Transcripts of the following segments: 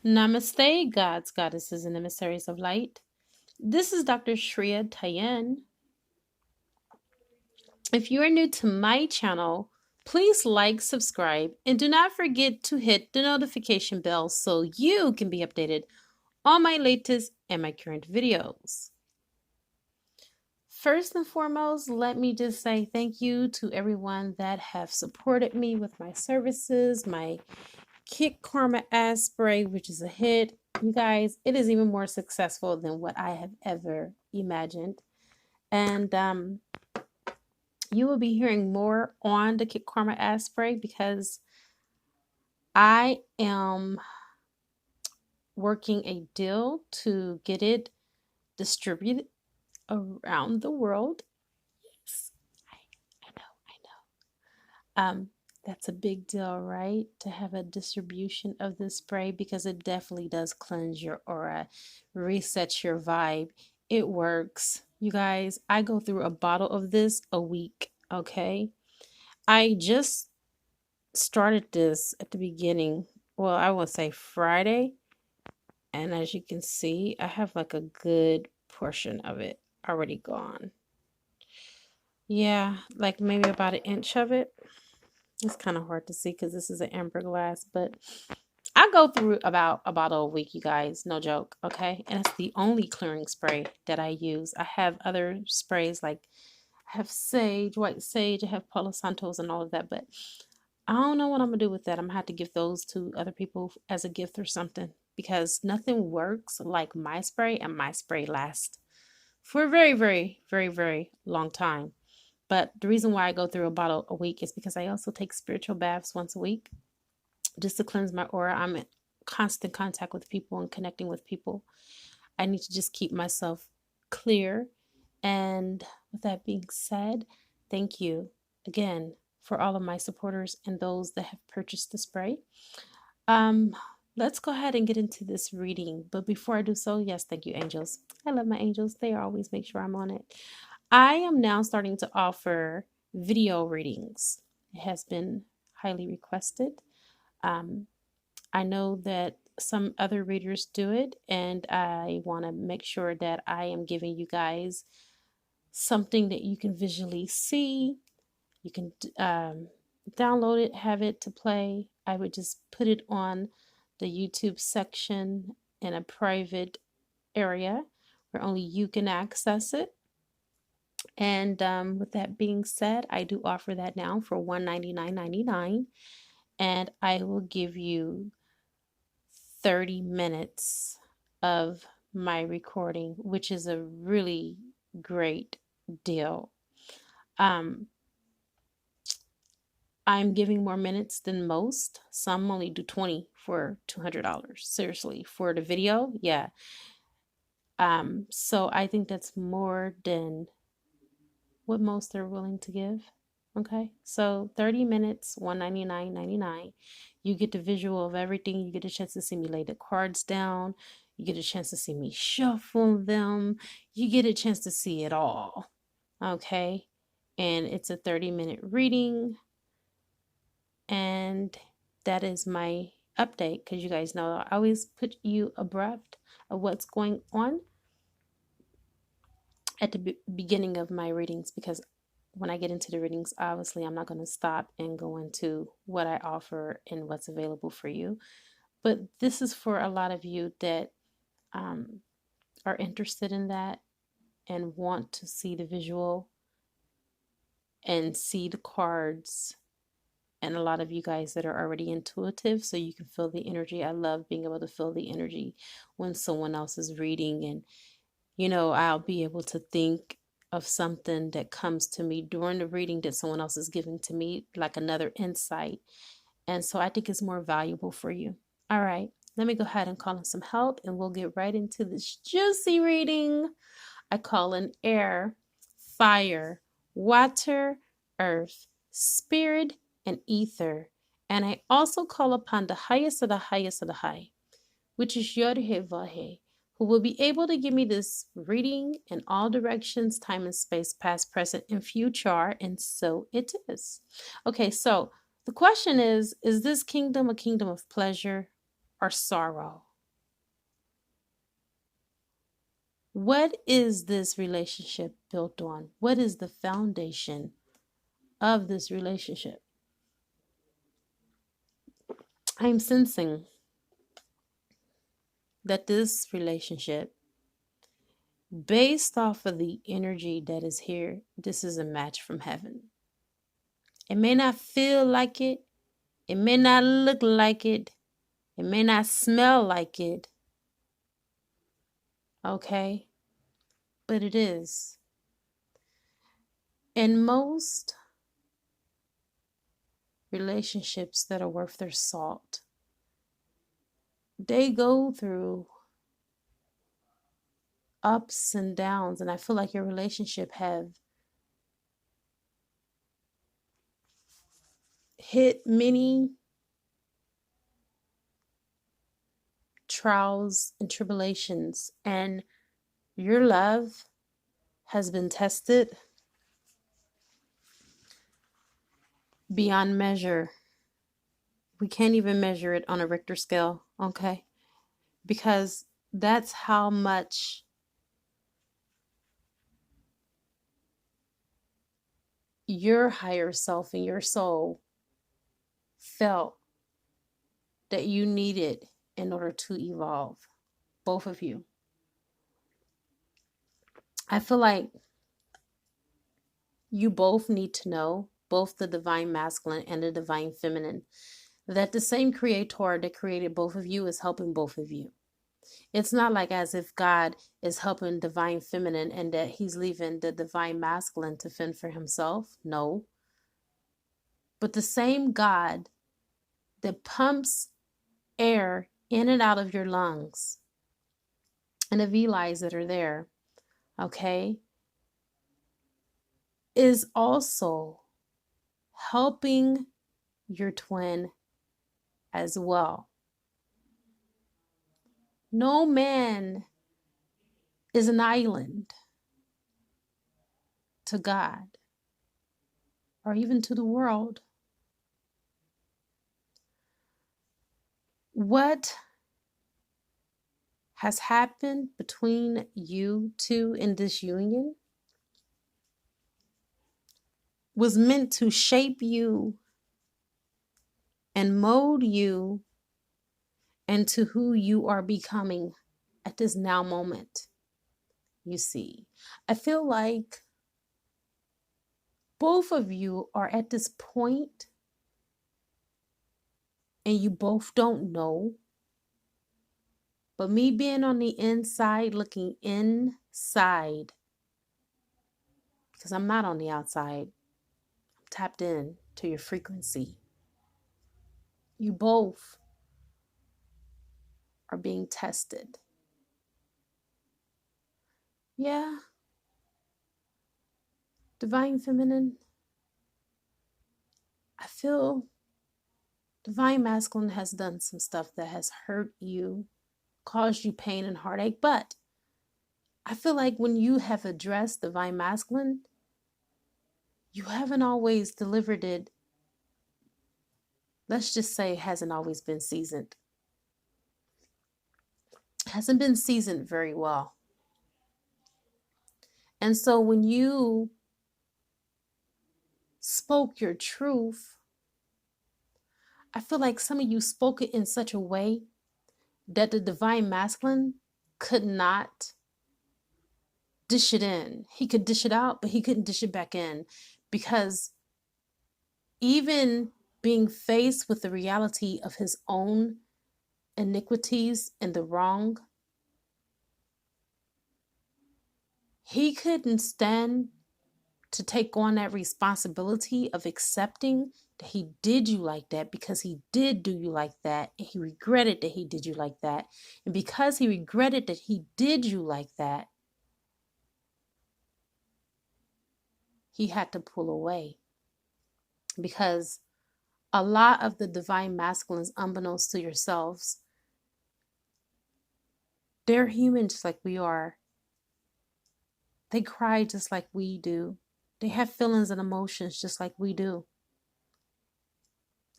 Namaste, gods, goddesses, and emissaries of light. This is Dr. Shreya Tayen. If you are new to my channel, please like, subscribe, and do not forget to hit the notification bell so you can be updated on my latest and my current videos. First and foremost, let me just say thank you to everyone that have supported me with my services, my Kick Karma Ass Spray, which is a hit. You guys, it is even more successful than what I have ever imagined. And you will be hearing more on the Kick Karma Ass Spray because I am working a deal to get it distributed around the world. Yes, I know. That's a big deal, right? To have a distribution of this spray because it definitely does cleanse your aura, resets your vibe. It works. You guys, I go through a bottle of this a week, okay? I just started this at the beginning. Well, I will say Friday. And as you can see, I have like a good portion of it already gone. Yeah, like maybe about an inch of it. It's kind of hard to see because this is an amber glass, but I go through about a bottle a week, you guys. No joke, okay? And it's the only clearing spray that I use. I have other sprays like I have sage, white sage, I have Palo Santos and all of that, but I don't know what I'm going to do with that. I'm going to have to give those to other people as a gift or something because nothing works like my spray, and my spray lasts for a very, very, very, very long time. But the reason why I go through a bottle a week is because I also take spiritual baths once a week just to cleanse my aura. I'm in constant contact with people and connecting with people. I need to just keep myself clear. And with that being said, thank you again for all of my supporters and those that have purchased the spray. Let's go ahead and get into this reading. But before I do so, yes, thank you, angels. I love my angels. They always make sure I'm on it. I am now starting to offer video readings. It has been highly requested. I know that some other readers do it, and I want to make sure that I am giving you guys something that you can visually see. You can download it, have it to play. I would just put it on the YouTube section in a private area where only you can access it. And with that being said, I do offer that now for $199.99, and I will give you 30 minutes of my recording, which is a really great deal. I'm giving more minutes than most. Some only do 20 for $200. Seriously, for the video, yeah. So I think that's more than what most are willing to give. Okay, so 30 minutes, $199.99. You get the visual of everything. You get a chance to see me lay the cards down. You get a chance to see me shuffle them. You get a chance to see it all. Okay, and it's a 30-minute reading. And that is my update because you guys know I always put you abreast of what's going on at the beginning of my readings, because when I get into the readings, obviously I'm not going to stop and go into what I offer and what's available for you. But this is for a lot of you that are interested in that and want to see the visual and see the cards, and a lot of you guys that are already intuitive so you can feel the energy. I love being able to feel the energy when someone else is reading, and you know, I'll be able to think of something that comes to me during the reading that someone else is giving to me, like another insight. And so I think it's more valuable for you. All right, let me go ahead and call in some help and we'll get right into this juicy reading. I call in air, fire, water, earth, spirit, and ether. And I also call upon the highest of the highest of the high, which is Yod-Heh-Vah-Heh, who will be able to give me this reading in all directions, time and space, past, present, and future. And so it is. Okay, so the question is this kingdom a kingdom of pleasure or sorrow? What is this relationship built on? What is the foundation of this relationship? I'm sensing that this relationship, based off of the energy that is here, this is a match from heaven. It may not feel like it. It may not look like it. It may not smell like it. Okay? But it is. And most relationships that are worth their salt, they go through ups and downs. And I feel like your relationship have hit many trials and tribulations, and your love has been tested beyond measure. We can't even measure it on a Richter scale, okay? Because that's how much your higher self and your soul felt that you needed in order to evolve, both of you. I feel like you both need to know, both the divine masculine and the divine feminine, that the same creator that created both of you is helping both of you. It's not like as if God is helping divine feminine and that he's leaving the divine masculine to fend for himself. No. But the same God that pumps air in and out of your lungs and the villi that are there, okay, is also helping your twin as well. No man is an island to God or even to the world. What has happened between you two in this union was meant to shape you and mold you into who you are becoming at this now moment. You see, I feel like both of you are at this point and you both don't know. But me being on the inside, looking inside, because I'm not on the outside, I'm tapped in to your frequency. You both are being tested. Yeah. Divine feminine, I feel divine masculine has done some stuff that has hurt you, caused you pain and heartache, but I feel like when you have addressed divine masculine, you haven't always delivered it. Let's just say it hasn't always been seasoned. It hasn't been seasoned very well. And so when you spoke your truth, I feel like some of you spoke it in such a way that the divine masculine could not dish it in. He could dish it out, but he couldn't dish it back in, because even being faced with the reality of his own iniquities and the wrong, he couldn't stand to take on that responsibility of accepting that he did you like that, because he did do you like that, and he regretted that he did you like that. And because he regretted that he did you like that, he had to pull away. Because a lot of the divine masculines, unbeknownst to yourselves, they're human just like we are. They cry just like we do. They have feelings and emotions just like we do.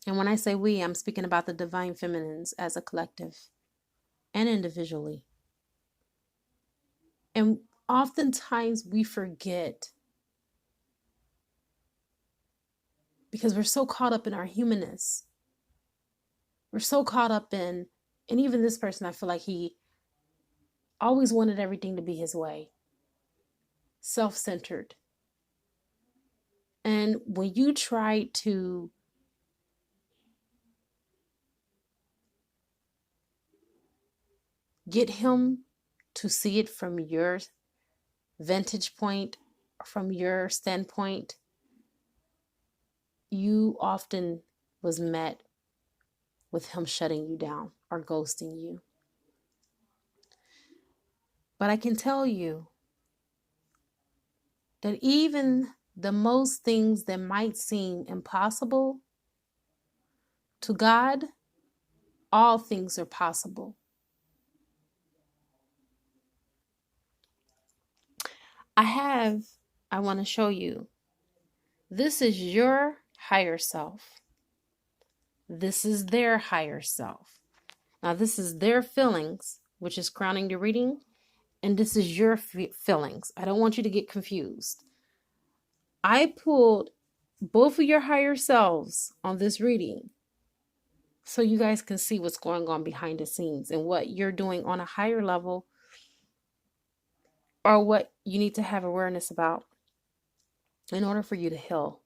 And when I say we, I'm speaking about the divine feminines as a collective and individually. And oftentimes we forget because we're so caught up in our humanness. We're so caught up in, and even this person, I feel like he always wanted everything to be his way, self-centered. And when you try to get him to see it from your vantage point, from your standpoint, you often was met with him shutting you down or ghosting you. But I can tell you that even the most things that might seem impossible, to God, all things are possible. I want to show you. This is your higher self. This is their higher self. Now, this is their feelings, which is crowning the reading, and this is your feelings. I don't want you to get confused. I pulled both of your higher selves on this reading so you guys can see what's going on behind the scenes and what you're doing on a higher level or what you need to have awareness about in order for you to heal.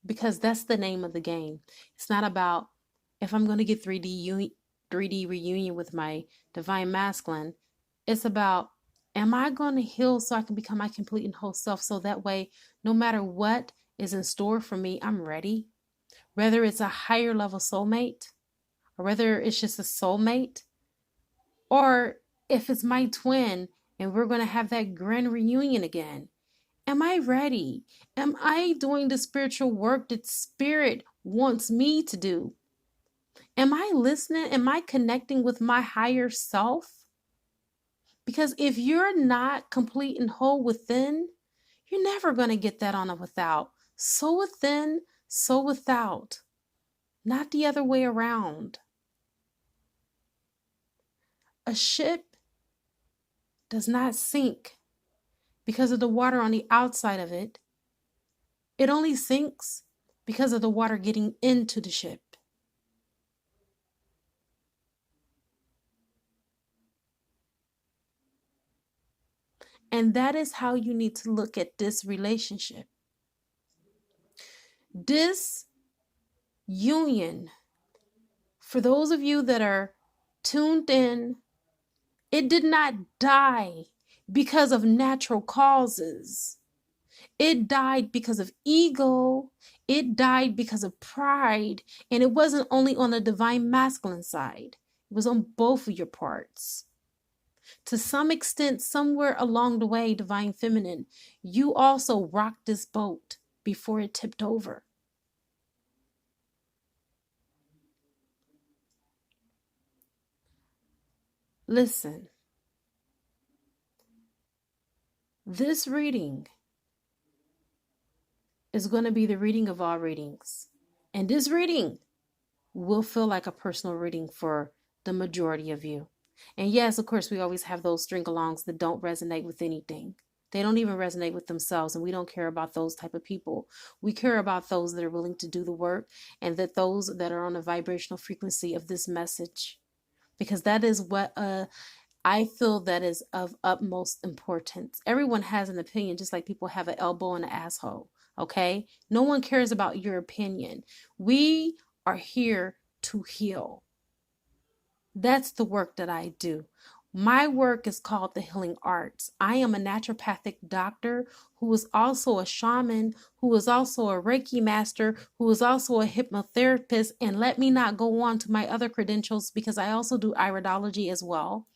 Because that's the name of the game. It's not about if I'm going to get 3D reunion with my divine masculine. It's about, am I going to heal so I can become my complete and whole self, so that way, no matter what is in store for me, I'm ready. Whether it's a higher level soulmate, or whether it's just a soulmate, or if it's my twin and we're going to have that grand reunion again. Am I ready? Am I doing the spiritual work that Spirit wants me to do? Am I listening? Am I connecting with my higher self? Because if you're not complete and whole within, you're never going to get that on a without. So within, so without. Not the other way around. A ship does not sink because of the water on the outside of it. It only sinks because of the water getting into the ship. And that is how you need to look at this relationship. This union, for those of you that are tuned in, it did not die because of natural causes. It died because of ego. It died because of pride. And it wasn't only on the divine masculine side. It was on both of your parts. To some extent, somewhere along the way, divine feminine, you also rocked this boat before it tipped over. Listen, this reading is going to be the reading of all readings. And this reading will feel like a personal reading for the majority of you. And yes, of course, we always have those string-alongs that don't resonate with anything. They don't even resonate with themselves, and we don't care about those type of people. We care about those that are willing to do the work, and that those that are on the vibrational frequency of this message. Because that is what I feel that is of utmost importance. Everyone has an opinion, just like people have an elbow and an asshole, okay? No one cares about your opinion. We are here to heal. That's the work that I do. My work is called the healing arts. I am a naturopathic doctor who is also a shaman, who is also a Reiki master, who is also a hypnotherapist. And let me not go on to my other credentials because I also do iridology as well.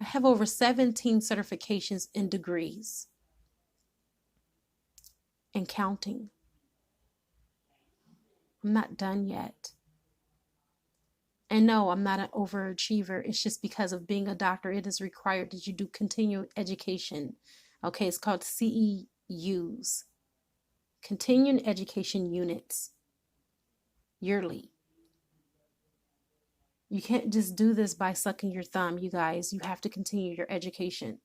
I have over 17 certifications and degrees and counting. I'm not done yet. And no, I'm not an overachiever. It's just because of being a doctor, it is required that you do continuing education. Okay, it's called CEUs, continuing education units, yearly. You can't just do this by sucking your thumb, you guys. You have to continue your education.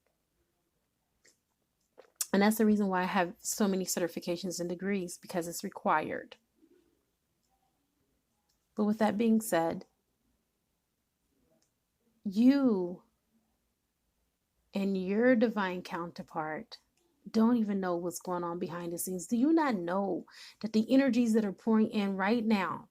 And that's the reason why I have so many certifications and degrees, because it's required. But with that being said, you and your divine counterpart don't even know what's going on behind the scenes. Do you not know that the energies that are pouring in right now?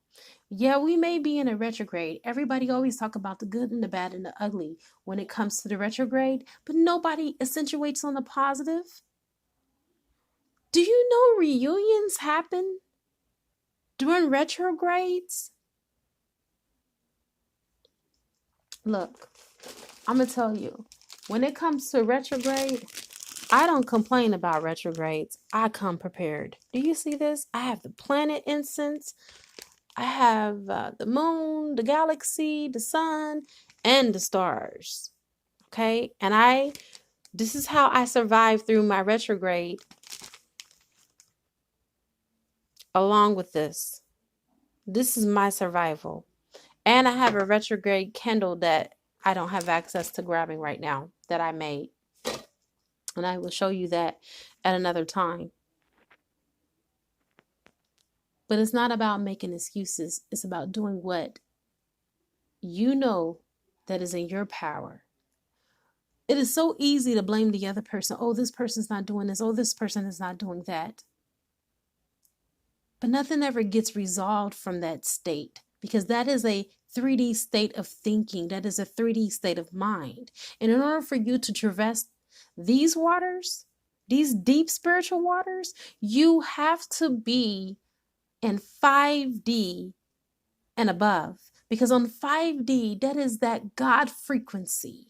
Yeah, we may be in a retrograde. Everybody always talk about the good and the bad and the ugly when it comes to the retrograde, but nobody accentuates on the positive. Do you know reunions happen during retrogrades? Look, I'm going to tell you, when it comes to retrograde, I don't complain about retrogrades. I come prepared. Do you see this? I have the planet incense. I have the moon, the galaxy, the sun, and the stars. Okay? And this is how I survived through my retrograde along with this. This is my survival. And I have a retrograde candle that I don't have access to grabbing right now that I made. And I will show you that at another time. But it's not about making excuses. It's about doing what you know that is in your power. It is so easy to blame the other person. Oh, this person's not doing this. Oh, this person is not doing that. But nothing ever gets resolved from that state, because that is a 3D state of thinking. That is a 3D state of mind. And in order for you to traverse these waters, these deep spiritual waters, you have to be in 5D and above. Because on 5D, that is that God frequency,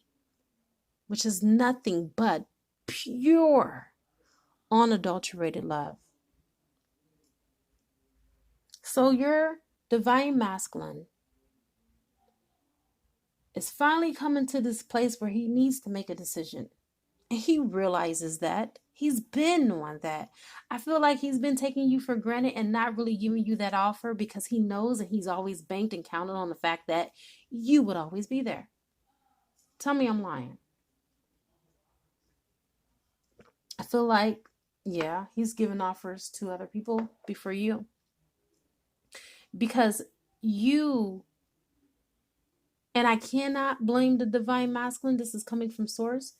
which is nothing but pure, unadulterated love. So your divine masculine is finally coming to this place where he needs to make a decision. And he realizes that. He's been on that. I feel like he's been taking you for granted and not really giving you that offer, because he knows and he's always banked and counted on the fact that you would always be there. Tell me I'm lying. I feel like, yeah, he's given offers to other people before you. Because you, and I cannot blame the divine masculine, this is coming from source.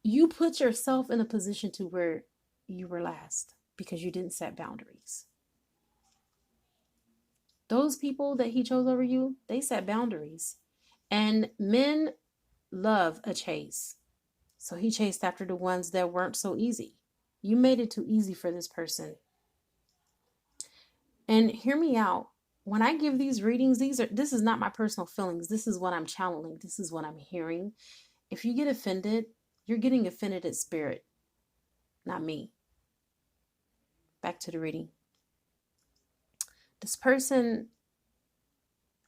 You put yourself in a position to where you were last because you didn't set boundaries. Those people that he chose over you, they set boundaries. And men love a chase. So he chased after the ones that weren't so easy. You made it too easy for this person. And hear me out. When I give these readings, this is not my personal feelings. This is what I'm channeling. This is what I'm hearing. If you get offended, you're getting offended at spirit, not me. Back to the reading. This person,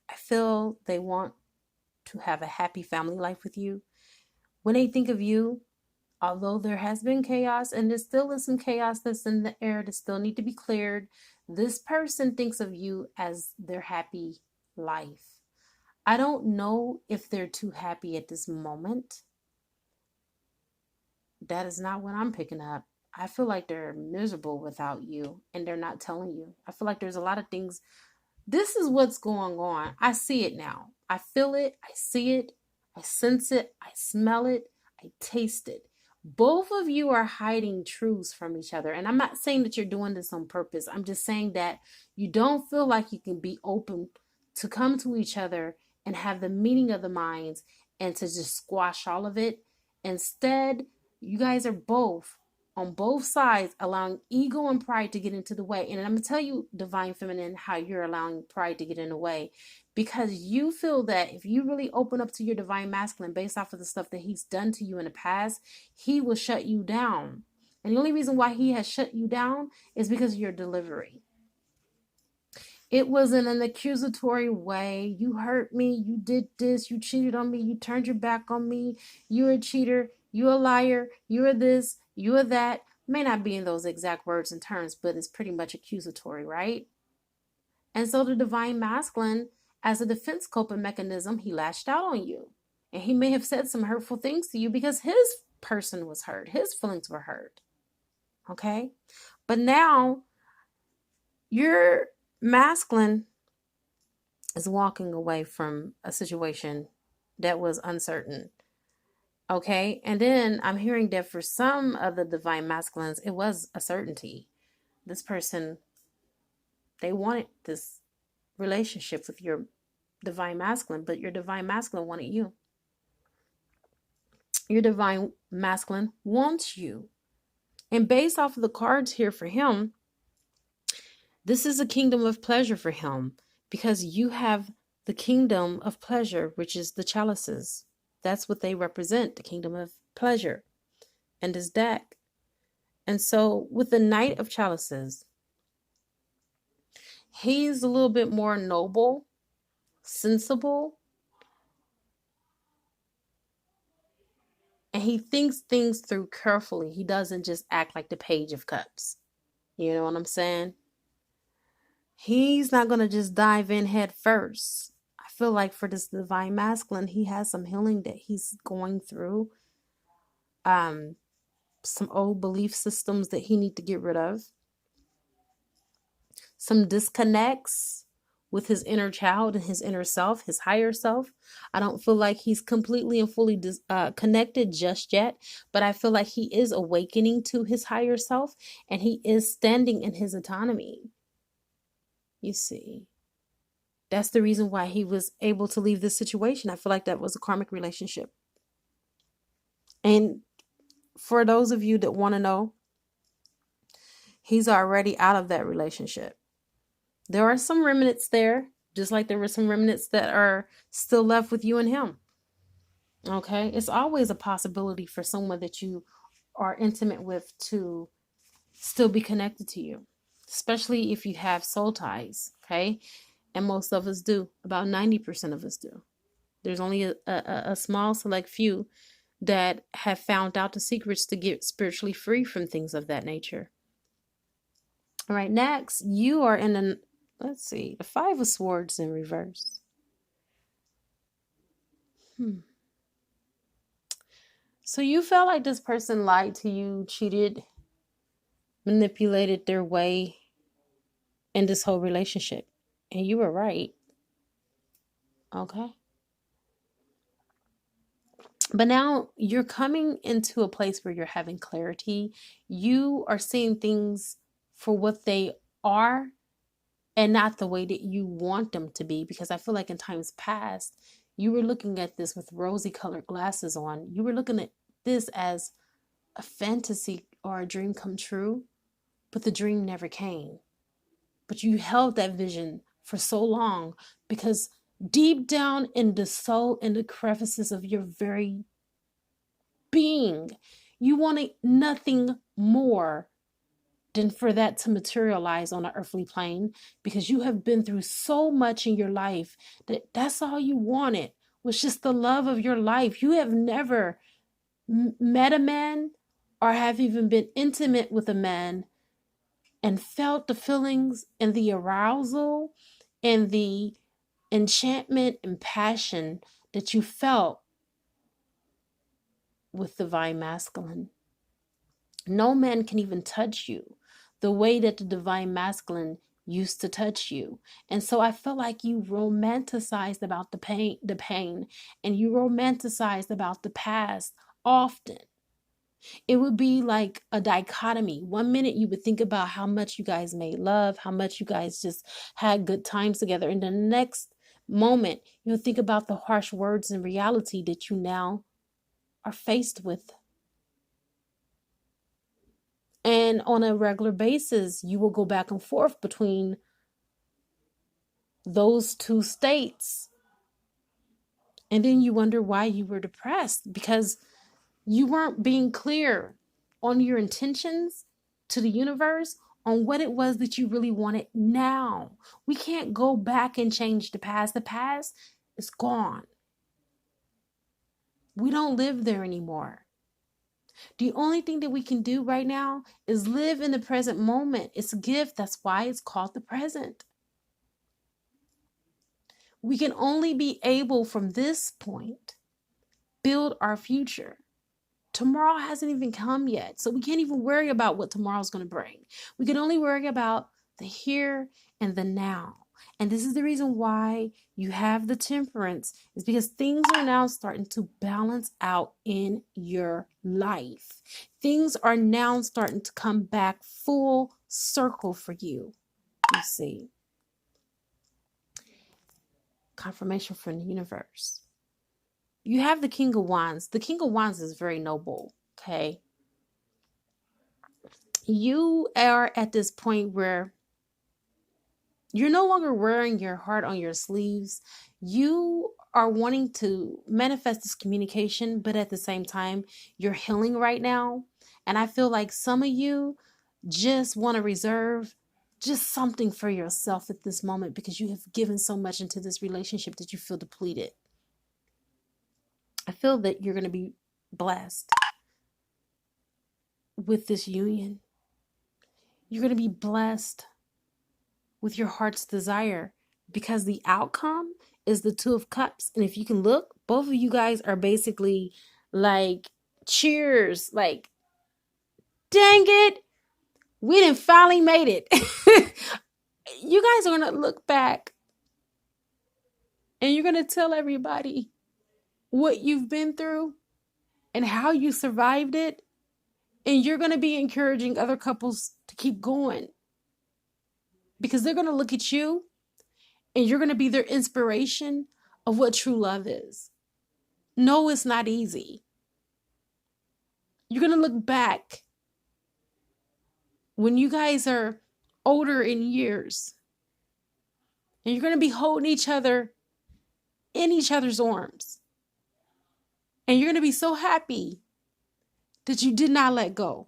I feel they want to have a happy family life with you. When they think of you, although there has been chaos and there still is some chaos that's in the air that still need to be cleared, this person thinks of you as their happy life. I don't know if they're too happy at this moment. That is not what I'm picking up. I feel like they're miserable without you and they're not telling you. I feel like there's a lot of things. This is what's going on. I see it now. I feel it. I see it. I sense it. I smell it. I taste it. Both of you are hiding truths from each other. And I'm not saying that you're doing this on purpose. I'm just saying that you don't feel like you can be open to come to each other and have the meeting of the minds and to just squash all of it. Instead, you guys are both on both sides allowing ego and pride to get into the way. And I'm going to tell you, divine feminine, how you're allowing pride to get in the way, because you feel that if you really open up to your divine masculine based off of the stuff that he's done to you in the past, he will shut you down. And the only reason why he has shut you down is because of your delivery. It was in an accusatory way. You hurt me. You did this. You cheated on me. You turned your back on me. You're a cheater. You're a liar. You're this. You're that. May not be in those exact words and terms, but it's pretty much accusatory, right? And so the divine masculine, as a defense coping mechanism, he lashed out on you. And he may have said some hurtful things to you because his person was hurt. His feelings were hurt. Okay? But now your masculine is walking away from a situation that was uncertain. Okay? And then I'm hearing that for some of the divine masculines, it was a certainty. This person, they wanted this relationship with your divine masculine, but your divine masculine wanted you. Your divine masculine wants you. And based off of the cards here for him, this is a kingdom of pleasure for him because you have the kingdom of pleasure, which is the chalices. That's what they represent, the kingdom of pleasure and his deck. And so with the Knight of Chalices, he's a little bit more noble, sensible, and he thinks things through carefully. He doesn't just act like the Page of Cups. You know what I'm saying? He's not going to just dive in head first. I feel like for this divine masculine, he has some healing that he's going through. Some old belief systems that he needs to get rid of. Some disconnects with his inner child and his inner self, his higher self. I don't feel like he's completely and fully connected just yet, but I feel like he is awakening to his higher self and he is standing in his autonomy. You see, that's the reason why he was able to leave this situation. I feel like that was a karmic relationship. And for those of you that want to know, he's already out of that relationship. There are some remnants there, just like there were some remnants that are still left with you and him. Okay? It's always a possibility for someone that you are intimate with to still be connected to you, especially if you have soul ties. Okay? And most of us do. About 90% of us do. There's only a small select few that have found out the secrets to get spiritually free from things of that nature. All right, next, you are in the, let's see, the Five of Swords in reverse. So you felt like this person lied to you, cheated, manipulated their way in this whole relationship. And you were right. Okay. But now you're coming into a place where you're having clarity. You are seeing things for what they are and not the way that you want them to be. Because I feel like in times past, you were looking at this with rosy colored glasses on. You were looking at this as a fantasy or a dream come true, but the dream never came. But you held that vision for so long because deep down in the soul, in the crevices of your very being, you wanted nothing more than for that to materialize on an earthly plane, because you have been through so much in your life that's all you wanted was just the love of your life. You have never met a man or have even been intimate with a man and felt the feelings and the arousal and the enchantment and passion that you felt with divine masculine. No man can even touch you the way that the divine masculine used to touch you. And so I feel like you romanticized about the pain, and you romanticized about the past often. It would be like a dichotomy. One minute you would think about how much you guys made love, how much you guys just had good times together. And the next moment, you would think about the harsh words and reality that you now are faced with. And on a regular basis, you will go back and forth between those two states. And then you wonder why you were depressed, because you weren't being clear on your intentions to the universe on what it was that you really wanted now. We can't go back and change the past. The past is gone. We don't live there anymore. The only thing that we can do right now is live in the present moment. It's a gift. That's why it's called the present. We can only be able from this point build our future. tomorrow hasn't even come yet. So we can't even worry about what tomorrow's going to bring. We can only worry about the here and the now. And this is the reason why you have the temperance, is because things are now starting to balance out in your life. Things are now starting to come back full circle for you. You see. Confirmation from the universe. You have the King of Wands. The King of Wands is very noble, okay? You are at this point where you're no longer wearing your heart on your sleeves. You are wanting to manifest this communication, but at the same time, you're healing right now. And I feel like some of you just want to reserve just something for yourself at this moment because you have given so much into this relationship that you feel depleted. I feel that you're going to be blessed with this union. You're going to be blessed with your heart's desire because the outcome is the Two of Cups. And if you can look, both of you guys are basically like, cheers, like, dang it, we done finally made it. You guys are going to look back and you're going to tell everybody what you've been through and how you survived it. And you're going to be encouraging other couples to keep going because they're going to look at you and you're going to be their inspiration of what true love is. No, it's not easy. You're going to look back when you guys are older in years and you're going to be holding each other in each other's arms. And you're going to be so happy that you did not let go.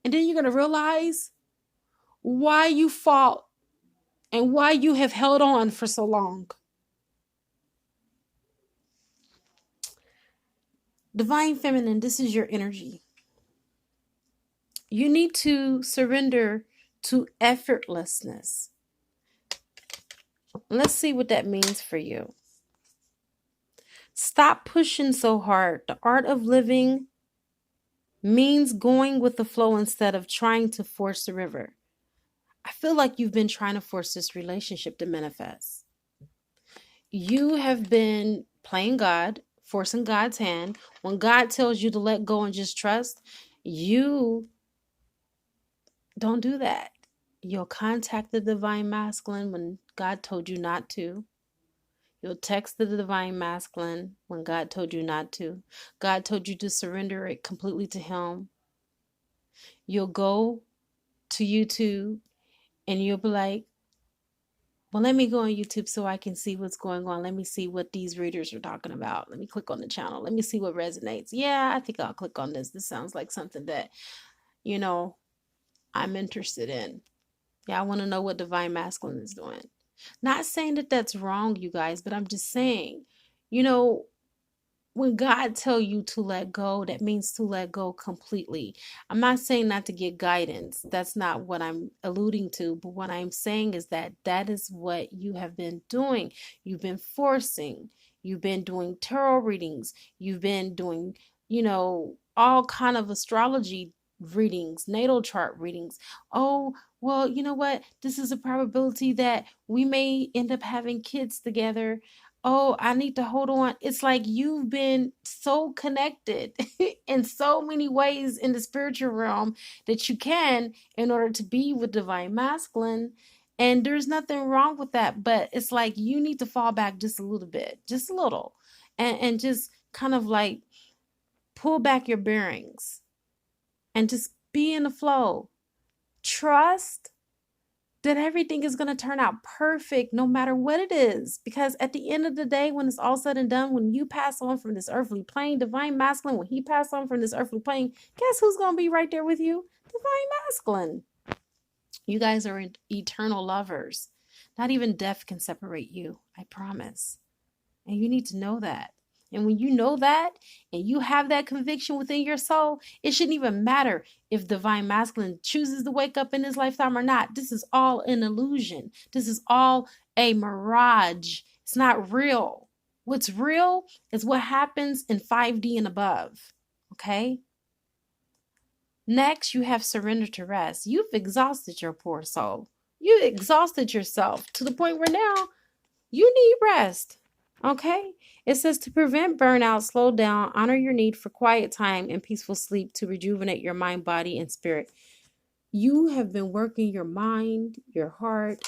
And then you're going to realize why you fought and why you have held on for so long. Divine Feminine, this is your energy. You need to surrender to effortlessness. Let's see what that means for you. Stop pushing so hard. The art of living means going with the flow instead of trying to force the river. I feel like you've been trying to force this relationship to manifest. You have been playing God, forcing God's hand. When God tells you to let go and just trust, you don't do that. You'll contact the Divine Masculine when God told you not to. You'll text the Divine Masculine when God told you not to. God told you to surrender it completely to Him. You'll go to YouTube and you'll be like, well, let me go on YouTube so I can see what's going on. Let me see what these readers are talking about. Let me click on the channel. Let me see what resonates. Yeah, I think I'll click on this. This sounds like something that, I'm interested in. Yeah, I want to know what Divine Masculine is doing. Not saying that that's wrong, you guys, but I'm just saying, when God tell you to let go, that means to let go completely. I'm not saying not to get guidance. That's not what I'm alluding to. But what I'm saying is that is what you have been doing. You've been forcing. You've been doing tarot readings. You've been doing, all kind of astrology readings, natal chart readings. Oh, well, you know what? This is a probability that we may end up having kids together. Oh, I need to hold on. It's like you've been so connected in so many ways in the spiritual realm that you can in order to be with Divine Masculine. And there's nothing wrong with that. But it's like you need to fall back just a little bit, just a little, and just kind of like pull back your bearings and just be in the flow. Trust that everything is going to turn out perfect no matter what it is. Because at the end of the day, when it's all said and done, when you pass on from this earthly plane, Divine Masculine, when he passed on from this earthly plane, guess who's going to be right there with you? Divine Masculine. You guys are eternal lovers. Not even death can separate you, I promise. And you need to know that. And when you know that and you have that conviction within your soul, it shouldn't even matter if Divine Masculine chooses to wake up in his lifetime or not. This is all an illusion. This is all a mirage. It's not real. What's real is what happens in 5D and above. Okay? Next, you have surrender to rest. You've exhausted your poor soul. You exhausted yourself to the point where now you need rest. Okay? It says to prevent burnout, slow down, honor your need for quiet time and peaceful sleep to rejuvenate your mind, body, and spirit. You have been working your mind, your heart.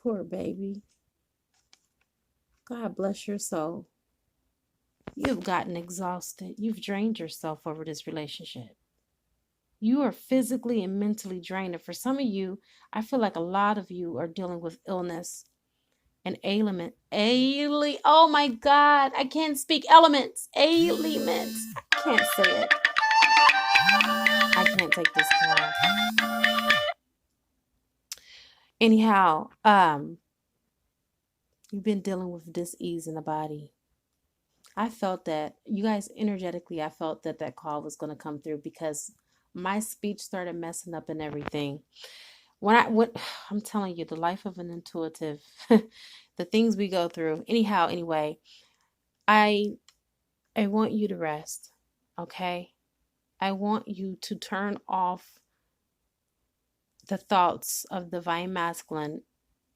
Poor baby. God bless your soul. You've gotten exhausted. You've drained yourself over this relationship. You are physically and mentally drained. And for some of you, I feel like a lot of you are dealing with illness and ailment. Oh my God, I can't speak. Elements. Ailments. I can't say it. I can't take this call. Anyhow, you've been dealing with dis-ease in the body. I felt that, you guys, energetically, I felt that that call was going to come through because my speech started messing up and everything. I'm telling you, the life of an intuitive, the things we go through. Anyway, I want you to rest, okay? I want you to turn off the thoughts of divine masculine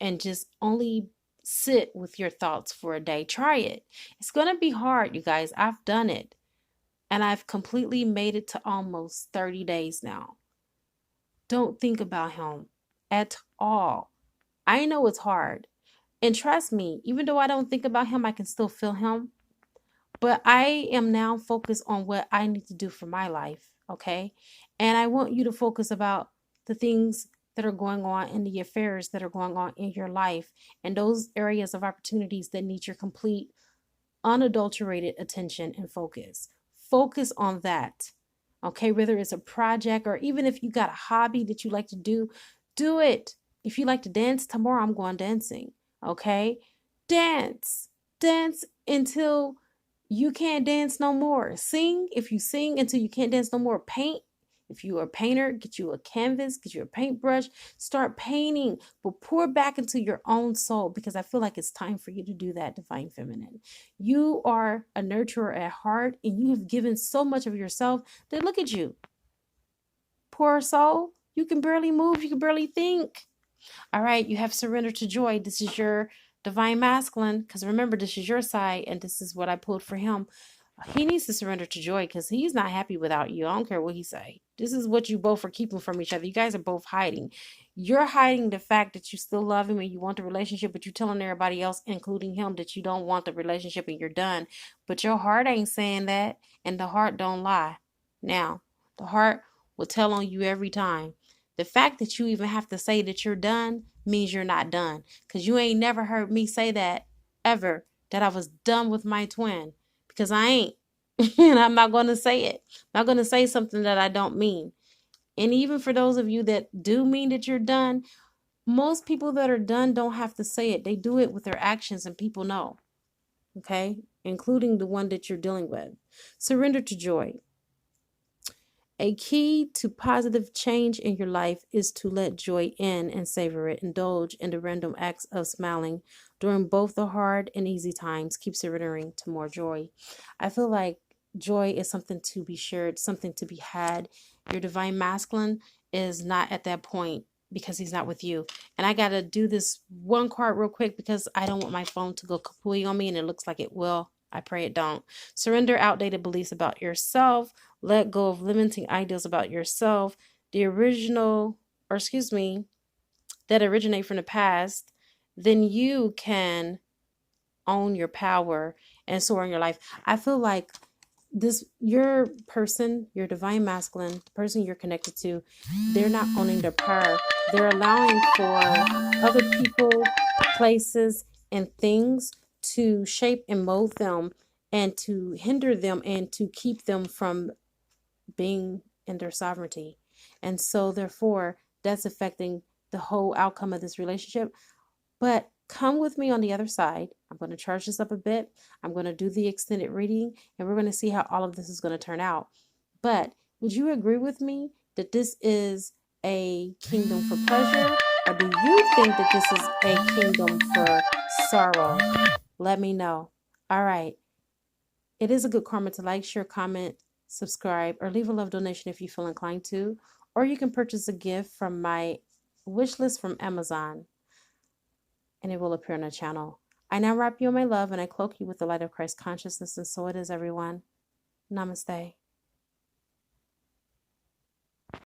and just only sit with your thoughts for a day. Try it. It's going to be hard, you guys. I've done it. And I've completely made it to almost 30 days now. Don't think about him at all. I know it's hard. And trust me, even though I don't think about him, I can still feel him. But I am now focused on what I need to do for my life, okay? And I want you to focus about the things that are going on and the affairs that are going on in your life and those areas of opportunities that need your complete, unadulterated attention and focus. Focus on that, okay? Whether it's a project or even if you got a hobby that you like to do, do it. If you like to dance, tomorrow I'm going dancing, okay? Dance until you can't dance no more. Sing if you sing until you can't dance no more. Paint if you are a painter, get you a canvas, get you a paintbrush, start painting, but pour back into your own soul because I feel like it's time for you to do that, divine feminine. You are a nurturer at heart and you have given so much of yourself that look at you. Poor soul, you can barely move, you can barely think. All right, you have surrender to joy. This is your divine masculine, because remember, this is your side, and this is what I pulled for him. He needs to surrender to joy because he's not happy without you. I don't care what he say. This is what you both are keeping from each other. You guys are both hiding. You're hiding the fact that you still love him and you want the relationship, but you're telling everybody else, including him, that you don't want the relationship and you're done. But your heart ain't saying that, and the heart don't lie. Now, the heart will tell on you every time. The fact that you even have to say that you're done means you're not done. Because you ain't never heard me say that ever, that I was done with my twin. Because I ain't. And I'm not going to say it. I'm not going to say something that I don't mean. And even for those of you that do mean that you're done, most people that are done don't have to say it. They do it with their actions and people know. Okay? Including the one that you're dealing with. Surrender to joy. A key to positive change in your life is to let joy in and savor it. Indulge in the random acts of smiling during both the hard and easy times. Keep surrendering to more joy. I feel like joy is something to be shared, something to be had. Your divine masculine is not at that point because he's not with you. And I got to do this one card real quick because I don't want my phone to go kapooey on me, and it looks like it will. I pray it don't. Surrender outdated beliefs about yourself. Let go of limiting ideas about yourself. That originate from the past. Then you can own your power and soar in your life. I feel like your person, your divine masculine, the person you're connected to, they're not owning their power. They're allowing for other people, places, and things to shape and mold them and to hinder them and to keep them from being in their sovereignty. And so therefore, that's affecting the whole outcome of this relationship. But come with me on the other side. I'm going to charge this up a bit. I'm going to do the extended reading, and we're going to see how all of this is going to turn out. But would you agree with me that this is a kingdom for pleasure? Or do you think that this is a kingdom for sorrow? let me know. All right. It is a good karma to like, share, comment, subscribe, or leave a love donation if you feel inclined to. Or you can purchase a gift from my wish list from Amazon, and it will appear on the channel. I now wrap you in my love, and I cloak you with the light of Christ consciousness, and so it is, everyone. Namaste.